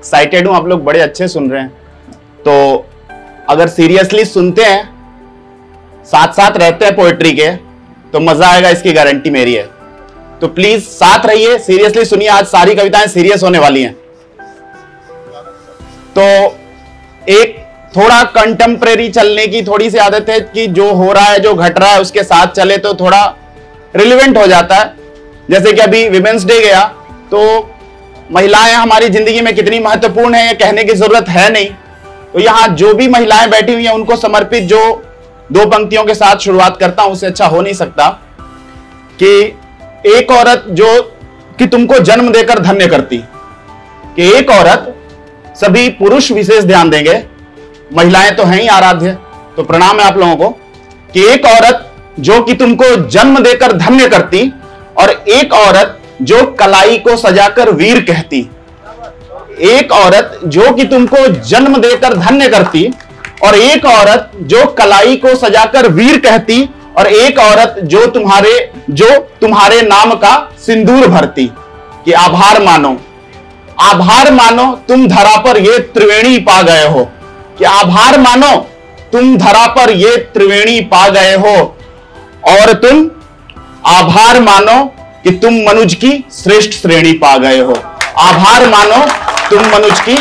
Excited हूं, आप लोग बड़े अच्छे सुन रहे हैं। तो अगर सीरियसली सुनते हैं, साथ साथ रहते हैं पोएट्री के, तो मजा आएगा, इसकी गारंटी मेरी है। तो प्लीज साथ रहिए, सीरियसली सुनिए, आज सारी कविताएं सीरियस होने वाली हैं। तो एक थोड़ा कंटेम्परेरी चलने की थोड़ी सी आदत है कि जो हो रहा है, जो घट रहा है, उसके साथ चले तो थोड़ा रिलेवेंट हो जाता है। जैसे कि अभी विमेंस डे गया, तो महिलाएं हमारी जिंदगी में कितनी महत्वपूर्ण है, ये कहने की जरूरत है नहीं। तो यहां जो भी महिलाएं बैठी हुई हैं, उनको समर्पित जो दो पंक्तियों के साथ शुरुआत करता हूं, उससे अच्छा हो नहीं सकता कि एक औरत जो कि तुमको जन्म देकर धन्य करती, कि एक औरत, सभी पुरुष विशेष ध्यान देंगे, महिलाएं तो हैं ही आराध्य, तो प्रणाम है आप लोगों को, कि एक औरत जो कि तुमको जन्म देकर धन्य करती, और एक औरत जो कलाई को सजाकर वीर कहती। एक औरत जो कि तुमको जन्म देकर धन्य करती, और एक औरत जो कलाई को सजाकर वीर कहती, और एक औरत जो तुम्हारे नाम का सिंदूर भरती। कि आभार मानो, आभार मानो, तुम धरा पर ये त्रिवेणी पा गए हो। कि आभार मानो, तुम धरा पर ये त्रिवेणी पा गए हो, और तुम आभार मानो कि तुम मनुज की श्रेष्ठ श्रेणी पा गए हो। आभार मानो, तुम मनुज की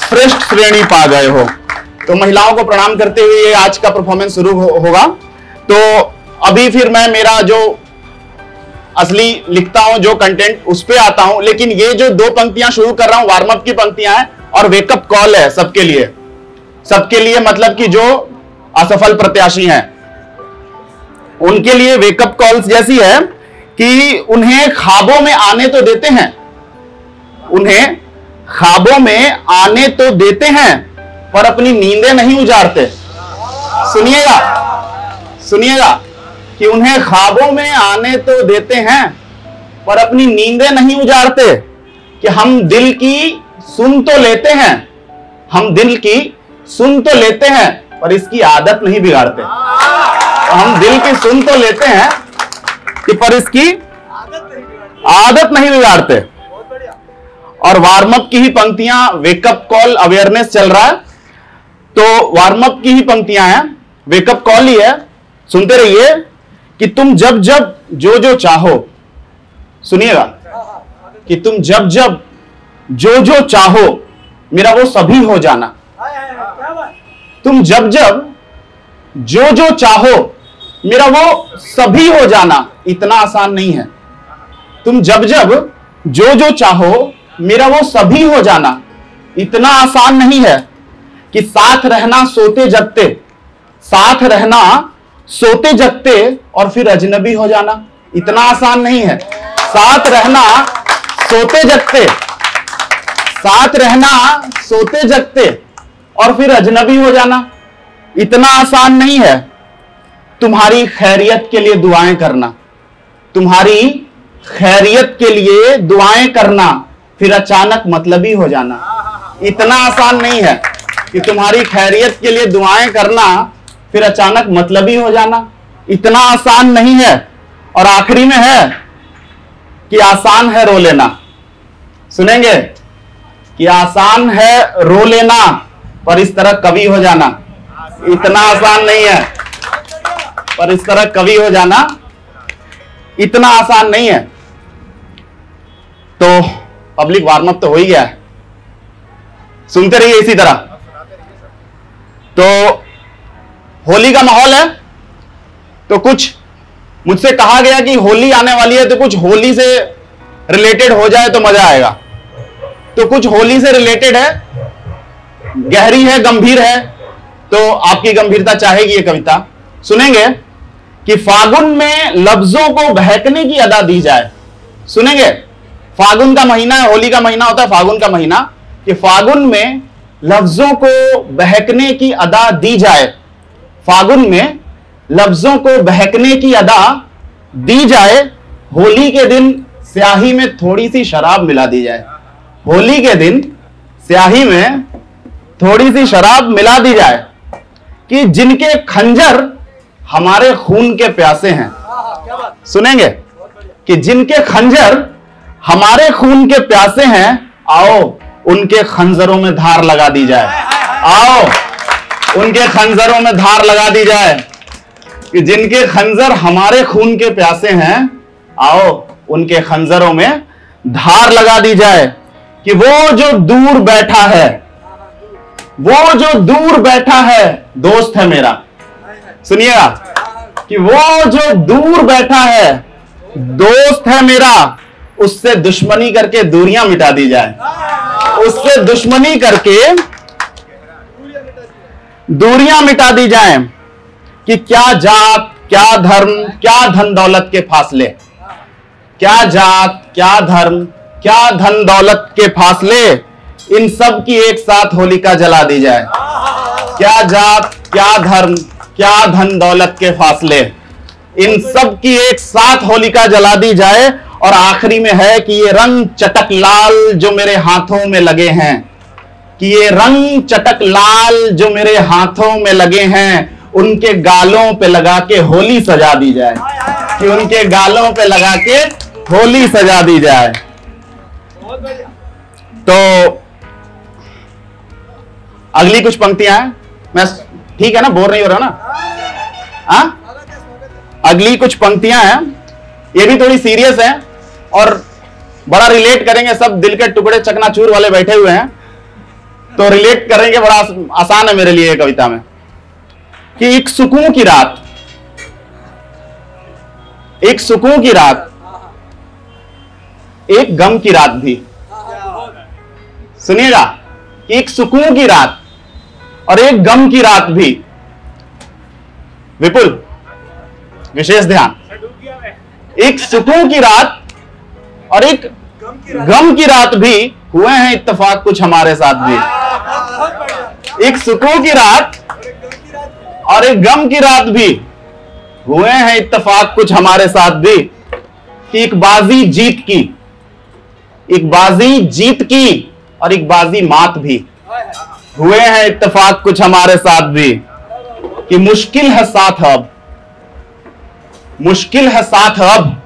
श्रेष्ठ श्रेणी पा गए हो। तो महिलाओं को प्रणाम करते हुए आज का परफॉर्मेंस शुरू होगा। तो अभी फिर मैं मेरा जो असली लिखता हूं, जो कंटेंट, उस पे आता हूं। लेकिन ये जो दो पंक्तियां शुरू कर रहा हूं, वार्म अप की पंक्तियां हैं और वेकअप कॉल है सबके लिए। सबके लिए मतलब कि जो असफल प्रत्याशी हैं उनके लिए वेकअप कॉल्स जैसी है कि उन्हें ख्वाबों में आने तो देते हैं, उन्हें ख्वाबों में आने तो देते हैं, पर अपनी नींदें नहीं उजाड़ते। सुनिएगा, सुनिएगा, कि उन्हें ख्वाबों में आने तो देते हैं, पर अपनी नींदें नहीं उजाड़ते। कि हम दिल की सुन तो लेते हैं, हम दिल की सुन तो लेते हैं, पर इसकी आदत नहीं बिगाड़ते। तो हम दिल की सुन तो लेते हैं कि पर इसकी आदत नहीं बिगाड़ते। और वार्म अप की ही पंक्तियां, वेकअप कॉल, अवेयरनेस चल रहा है, तो वार्म अप की ही पंक्तियां हैं, वेकअप कॉल ही है। सुनते रहिए कि तुम जब जब जो जो चाहो, सुनिएगा, कि तुम जब जब जो जो चाहो मेरा वो सभी हो जाना। तुम जब जब जो जो चाहो मेरा वो सभी हो जाना, इतना आसान नहीं है। तुम जब जब जो जो चाहो मेरा वो सभी हो जाना, इतना आसान नहीं है। कि साथ रहना सोते जगते, साथ रहना सोते जगते और फिर अजनबी हो जाना, इतना आसान नहीं है। साथ रहना सोते जगते, साथ रहना सोते जगते और फिर अजनबी हो जाना, इतना आसान नहीं है। तुम्हारी खैरियत के लिए दुआएं करना, तुम्हारी खैरियत के लिए दुआएं करना, फिर अचानक मतलबी हो जाना, इतना आसान नहीं है। कि तुम्हारी खैरियत के लिए दुआएं करना, फिर अचानक मतलबी हो जाना, इतना आसान नहीं है। और आखिरी में है कि आसान है रो लेना। सुनेंगे कि आसान है रो लेना, पर इस तरह कवि हो जाना, इतना आसान नहीं है। पर इस तरह कवि हो जाना इतना आसान नहीं है। तो पब्लिक वार्म अप तो हो ही गया है, सुनते रहिए इसी तरह। तो होली का माहौल है, तो कुछ मुझसे कहा गया कि होली आने वाली है, तो कुछ होली से रिलेटेड हो जाए तो मजा आएगा। तो कुछ होली से रिलेटेड है, गहरी है, गंभीर है, तो आपकी गंभीरता चाहेगी ये कविता। सुनेंगे कि फागुन में लफ्जों को बहकने की अदा दी जाए। सुनेंगे, फागुन का महीना है, होली का महीना होता है फागुन का महीना, कि फागुन में लफ्जों को बहकने की अदा दी जाए। फागुन में लफ्जों को बहकने की अदा दी जाए, होली के दिन स्याही में थोड़ी सी शराब मिला दी जाए। होली के दिन स्याही में थोड़ी सी शराब मिला दी जाए। कि जिनके खंजर हमारे खून के प्यासे हैं। सुनेंगे कि जिनके खंजर हमारे खून के प्यासे हैं, आओ उनके खंजरों में धार लगा दी जाए। आओ, उनके खंजरों में धार लगा दी जाए, कि जिनके खंजर हमारे खून के प्यासे हैं, आओ उनके खंजरों में धार लगा दी जाए। कि वो जो दूर बैठा है, वो जो दूर बैठा है दोस्त है मेरा। सुनिएगा, कि वो जो दूर बैठा है दोस्त है मेरा, उससे दुश्मनी करके दूरियां मिटा दी जाए। उससे दुश्मनी करके दूरियां मिटा दी जाए। कि क्या जात, क्या धर्म, क्या धन दौलत के फासले, क्या जात, क्या धर्म, क्या धन दौलत के फासले, इन सब की एक साथ होलिका जला दी जाए। क्या जात, क्या धर्म, क्या धन दौलत के फासले, इन सब की एक साथ होलिका जला दी जाए। और आखिरी में है कि ये रंग चटक लाल जो मेरे हाथों में लगे हैं, कि ये रंग चटक लाल जो मेरे हाथों में लगे हैं, उनके गालों पे लगा के होली सजा दी जाए। कि उनके गालों पे लगा के होली सजा दी जाए। तो अगली कुछ पंक्तियां हैं, मैं ठीक है ना, बोर नहीं हो रहा ना? अगली कुछ पंक्तियां हैं, ये भी थोड़ी सीरियस है और बड़ा रिलेट करेंगे। सब दिल के टुकड़े चकनाचूर वाले बैठे हुए हैं, तो रिलेट करेंगे, बड़ा आसान है मेरे लिए कविता में। कि एक सुकून की रात, एक सुकून की रात, एक गम की रात भी। सुनिएगा, एक सुकून की रात और एक गम की रात भी। विपुल, विशेष ध्यान। एक सुकून की रात और एक गम की रात भी हुए हैं इत्तेफाक कुछ हमारे साथ भी। एक सुकून की रात और एक गम की रात भी हुए हैं इत्तेफाक कुछ हमारे साथ भी। कि एक बाजी जीत की, एक बाजी जीत की और एक बाजी मात भी हुए हैं इत्तेफाक कुछ हमारे साथ भी। कि मुश्किल है साथ अब, मुश्किल है साथ अब,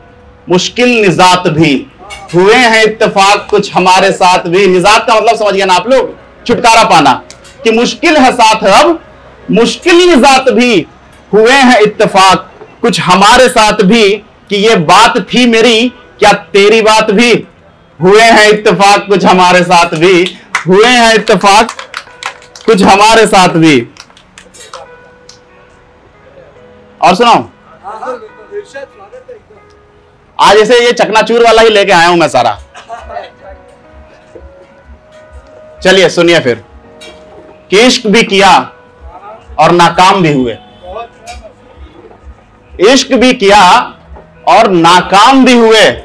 मुश्किल निजात भी हुए हैं इत्तेफाक कुछ हमारे साथ भी। निजात का मतलब समझ गए ना आप लोग, छुटकारा पाना। कि मुश्किल है साथ अब, मुश्किल निजात भी हुए हैं इत्तेफाक कुछ हमारे साथ भी। कि ये बात थी मेरी, क्या तेरी बात भी हुए हैं इत्तेफाक कुछ हमारे साथ भी। हुए हैं इत्तेफाक कुछ हमारे साथ भी। और सुनाओ, आज ऐसे ये चकनाचूर वाला ही लेके आया हूं मैं सारा। चलिए सुनिए फिर। कि इश्क भी किया और नाकाम भी हुए, इश्क भी किया और नाकाम भी हुए।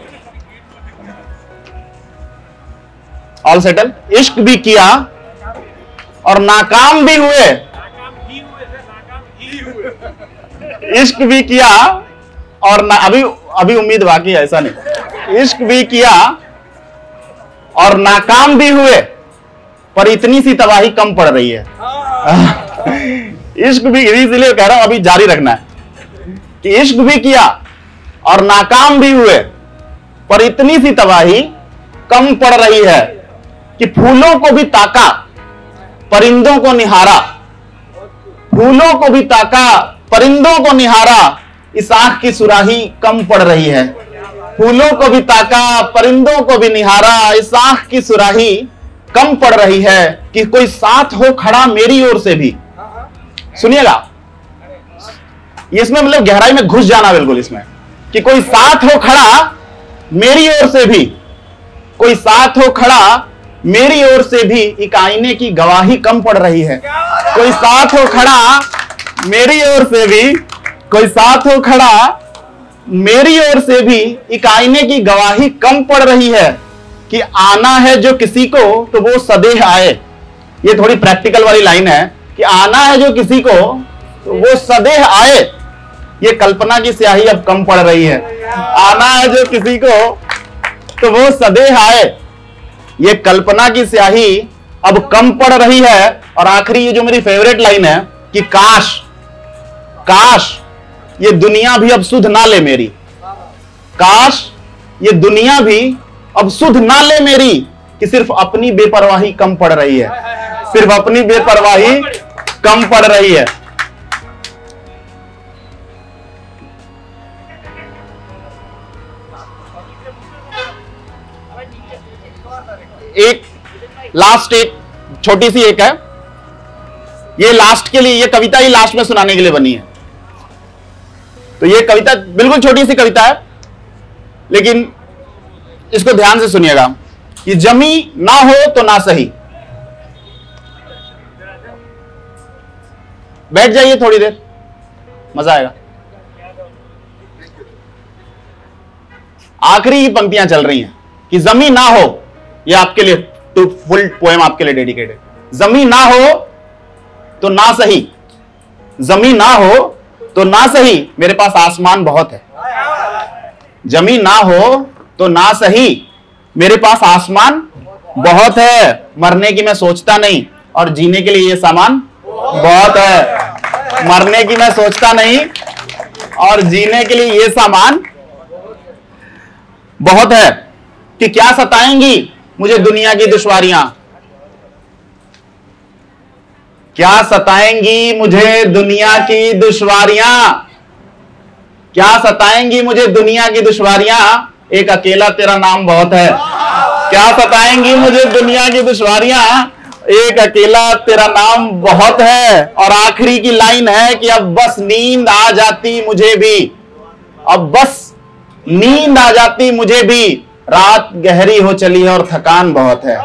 All settle. इश्क भी किया और नाकाम भी हुए। इश्क भी किया और अभी उम्मीद बाकी है, ऐसा नहीं। इश्क भी किया और नाकाम भी हुए, पर इतनी सी तबाही कम पड़ रही है। इश्क भी, इसलिए कह रहा हूं अभी जारी रखना है। कि इश्क भी किया और नाकाम भी हुए, पर इतनी सी तबाही कम पड़ रही है। कि फूलों को भी ताका, परिंदों को निहारा, फूलों को भी ताका, परिंदों को निहारा, इस आंख की सुराही कम पड़ रही है। फूलों को भी ताका, परिंदों को भी निहारा, इस आंख की सुराही कम पड़ रही है। कि कोई साथ हो खड़ा मेरी ओर से भी। सुनिएगा, इसमें मतलब गहराई में घुस जाना बिल्कुल इसमें। कि कोई साथ हो खड़ा मेरी ओर से भी, कोई साथ हो खड़ा मेरी ओर से भी, एक आईने की गवाही कम पड़ रही है। कोई साथ हो खड़ा मेरी ओर से भी, कोई साथ हो खड़ा मेरी ओर से भी, एक आईने की गवाही कम पड़ रही है। कि आना है जो किसी को तो वो सदेह आए। ये थोड़ी प्रैक्टिकल वाली लाइन है। कि आना है जो किसी को तो वो सदेह आए, ये कल्पना की स्याही अब कम पड़ रही है। आना है जो किसी को तो वो सदेह आए, ये कल्पना की स्याही अब कम पड़ रही है। और आखिरी ये जो मेरी फेवरेट लाइन है कि काश, काश ये दुनिया भी अब सुध ना ले मेरी, काश ये दुनिया भी अब सुध ना ले मेरी। कि कि सिर्फ अपनी बेपरवाही कम पड़ रही है, सिर्फ अपनी बेपरवाही कम पड़ रही है। एक लास्ट, एक छोटी सी एक है, ये लास्ट के लिए, ये कविता ही लास्ट में सुनाने के लिए बनी है। तो ये कविता बिल्कुल छोटी सी कविता है, लेकिन इसको ध्यान से सुनिएगा कि जमी ना हो तो ना सही। बैठ जाइए थोड़ी देर, मजा आएगा। आखिरी की पंक्तियां चल रही हैं कि जमी ना हो, ये आपके लिए, तो फुल पोएम आपके लिए डेडिकेटेड। जमी ना हो तो ना सही, जमी ना हो तो ना सही, मेरे पास आसमान बहुत है। जमी ना हो तो ना सही, मेरे पास आसमान बहुत है। मरने की मैं सोचता नहीं, और जीने के लिए ये सामान बहुत है। मरने की मैं सोचता नहीं, और जीने के लिए ये सामान बहुत है। कि क्या सताएंगी मुझे दुनिया की दुश्वारियां, क्या सताएंगी मुझे दुनिया की दुश्वारियां, क्या सताएंगी मुझे दुनिया की दुश्वारियां, एक अकेला तेरा नाम बहुत है। क्या सताएंगी मुझे दुनिया की दुश्वारियां, एक अकेला तेरा नाम बहुत है। और आखिरी की लाइन है कि अब बस नींद आ जाती मुझे भी, अब बस नींद आ जाती मुझे भी, रात गहरी हो चली है और थकान बहुत है।